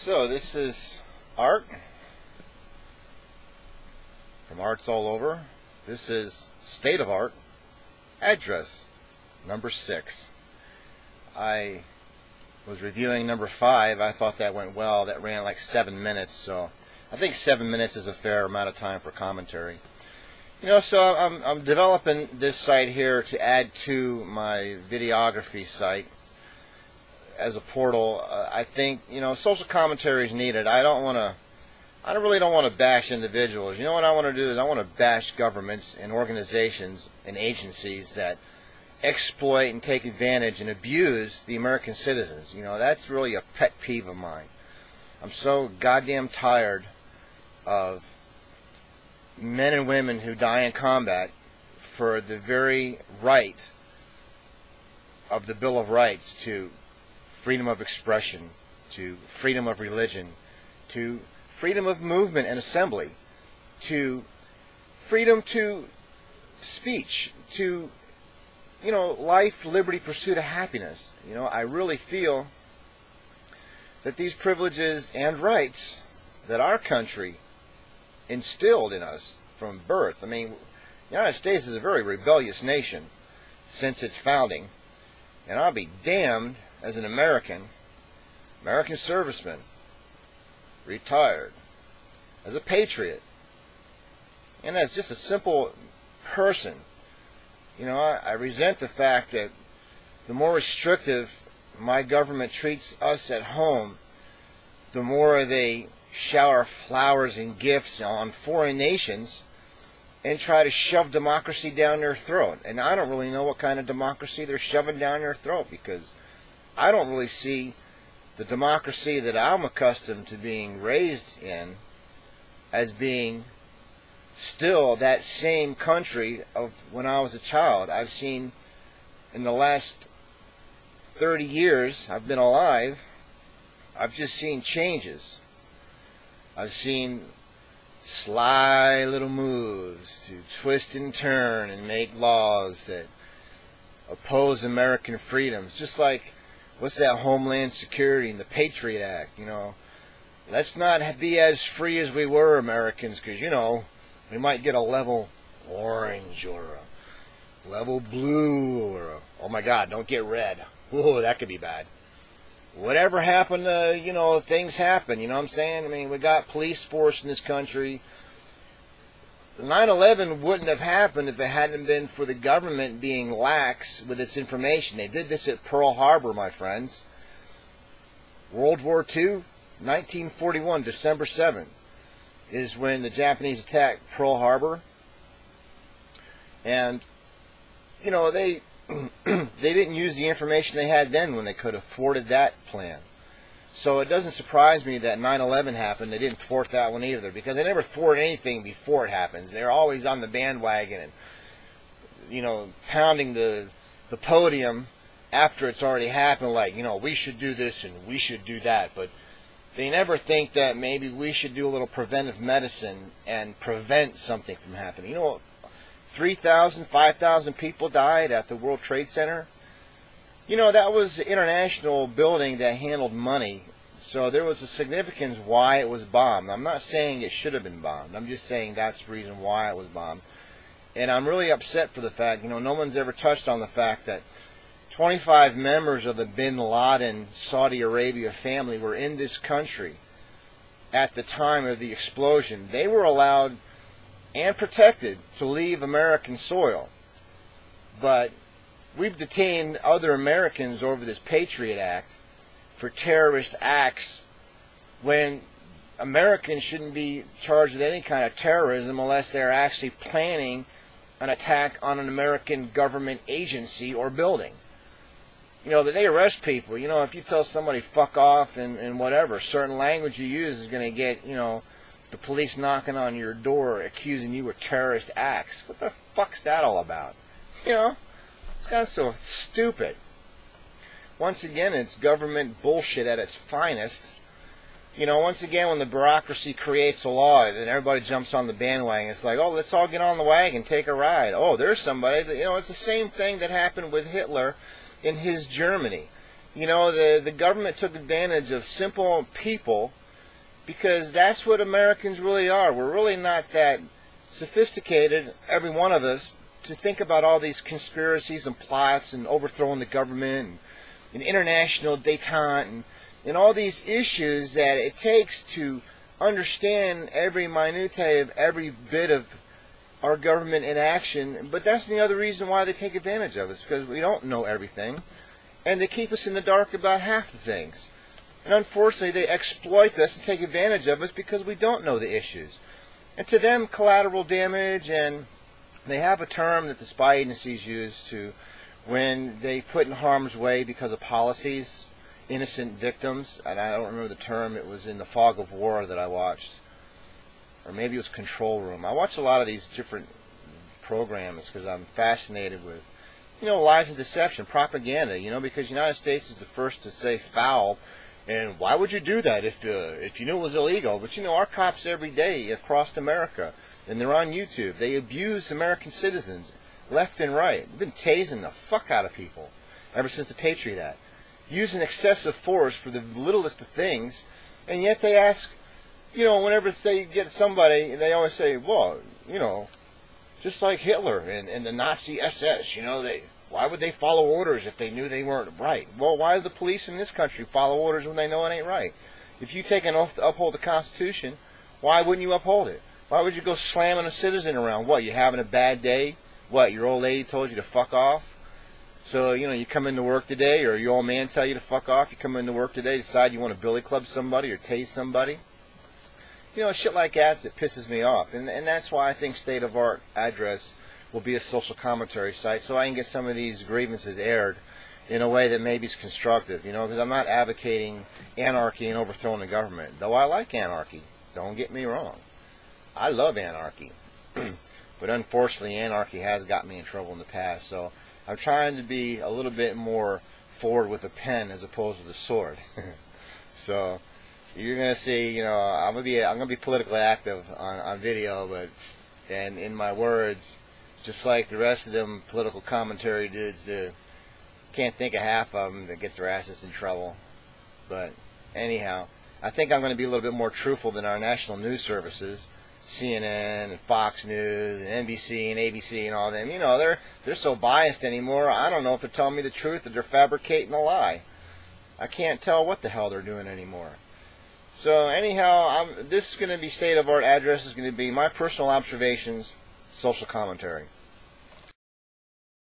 So this is Art from Arts All Over. This is State of Art, address number 6. I was reviewing number 5. I thought that went well. That ran like 7 minutes, so I think 7 minutes is a fair amount of time for commentary. So I'm developing this site here to add to my videography site as a portal. I think social commentary is needed. I really don't want to bash individuals. What I want to do is I want to bash governments and organizations and agencies that exploit and take advantage and abuse the American citizens. That's really a pet peeve of mine. I'm so goddamn tired of men and women who die in combat for the very right of the Bill of Rights to freedom of expression, to freedom of religion, to freedom of movement and assembly, to freedom to speech, to life, liberty, pursuit of happiness. I really feel that these privileges and rights that our country instilled in us from birth. The United States is a very rebellious nation since its founding, and I'll be damned as an American serviceman, retired, as a patriot, and as just a simple person. I resent the fact that the more restrictive my government treats us at home, the more they shower flowers and gifts on foreign nations and try to shove democracy down their throat. And I don't really know what kind of democracy they're shoving down their throat, because I don't really see the democracy that I'm accustomed to being raised in as being still that same country of when I was a child. I've seen in the last 30 years I've been alive, I've just seen changes. I've seen sly little moves to twist and turn and make laws that oppose American freedoms. Just like, what's that, Homeland Security and the Patriot Act? Let's not be as free as we were, Americans, because, we might get a level orange or a level blue or a, oh my God, don't get red. Whoa, that could be bad. Whatever happened to, things happen, you know what I'm saying? We got police force in this country. 9/11 wouldn't have happened if it hadn't been for the government being lax with its information. They did this at Pearl Harbor, my friends. World War II, 1941, December 7th, is when the Japanese attacked Pearl Harbor. And, they didn't use the information they had then when they could have thwarted that plan. So it doesn't surprise me that 9/11 happened. They didn't thwart that one either, because they never thwart anything before it happens. They're always on the bandwagon and, pounding the podium after it's already happened, like, we should do this and we should do that. But they never think that maybe we should do a little preventive medicine and prevent something from happening. 3,000, 5,000 people died at the World Trade Center. That was an international building that handled money, so there was a significance why it was bombed. I'm not saying it should have been bombed. I'm just saying that's the reason why it was bombed. And I'm really upset for the fact, no one's ever touched on the fact that 25 members of the Bin Laden Saudi Arabia family were in this country at the time of the explosion. They were allowed and protected to leave American soil. But we've detained other Americans over this Patriot Act for terrorist acts when Americans shouldn't be charged with any kind of terrorism unless they're actually planning an attack on an American government agency or building. That they arrest people. If you tell somebody fuck off and whatever, certain language you use is going to get, the police knocking on your door accusing you of terrorist acts. What the fuck's that all about? It's kind of so stupid. Once again, it's government bullshit at its finest. Once again, when the bureaucracy creates a law and everybody jumps on the bandwagon, it's like, oh, let's all get on the wagon, take a ride. Oh, there's somebody. It's the same thing that happened with Hitler in his Germany. You know, the government took advantage of simple people, because that's what Americans really are. We're really not that sophisticated, every one of us, to think about all these conspiracies and plots and overthrowing the government and international détente and all these issues that it takes to understand every minutiae of every bit of our government in action. But that's the other reason why they take advantage of us, because we don't know everything, and they keep us in the dark about half the things. And unfortunately, they exploit us and take advantage of us because we don't know the issues. And to them, collateral damage, and they have a term that the spy agencies use to, when they put in harm's way because of policies, innocent victims, and I don't remember the term. It was in The Fog of War that I watched, or maybe it was Control Room. I watch a lot of these different programs because I'm fascinated with, lies and deception, propaganda, because the United States is the first to say foul. And why would you do that if you knew it was illegal? But our cops every day across America, and they're on YouTube, they abuse American citizens left and right. They've been tasing the fuck out of people ever since the Patriot Act, using excessive force for the littlest of things. And yet they ask, whenever they get somebody, they always say, well, just like Hitler and the Nazi SS, why would they follow orders if they knew they weren't right? Well, why do the police in this country follow orders when they know it ain't right? If you take an oath to uphold the Constitution, why wouldn't you uphold it? Why would you go slamming a citizen around? What, you having a bad day? What, your old lady told you to fuck off? So, you come into work today, or your old man tell you to fuck off, you come into work today, decide you want to billy club somebody or tase somebody. Shit like that pisses me off. And that's why I think State of Art Address will be a social commentary site, so I can get some of these grievances aired in a way that maybe is constructive, because I'm not advocating anarchy and overthrowing the government, though I like anarchy. Don't get me wrong. I love anarchy. But unfortunately, anarchy has got me in trouble in the past, so I'm trying to be a little bit more forward with the pen as opposed to the sword. So you're gonna see, I'm gonna be politically active on video, and in my words, just like the rest of them political commentary dudes do. Can't think of half of them that get their asses in trouble. But anyhow, I think I'm going to be a little bit more truthful than our national news services, CNN and Fox News and NBC and ABC and all them. They're so biased anymore. I don't know if they're telling me the truth or they're fabricating a lie. I can't tell what the hell they're doing anymore. So anyhow, this is going to be State of Art Address. Is going to be my personal observations, social commentary.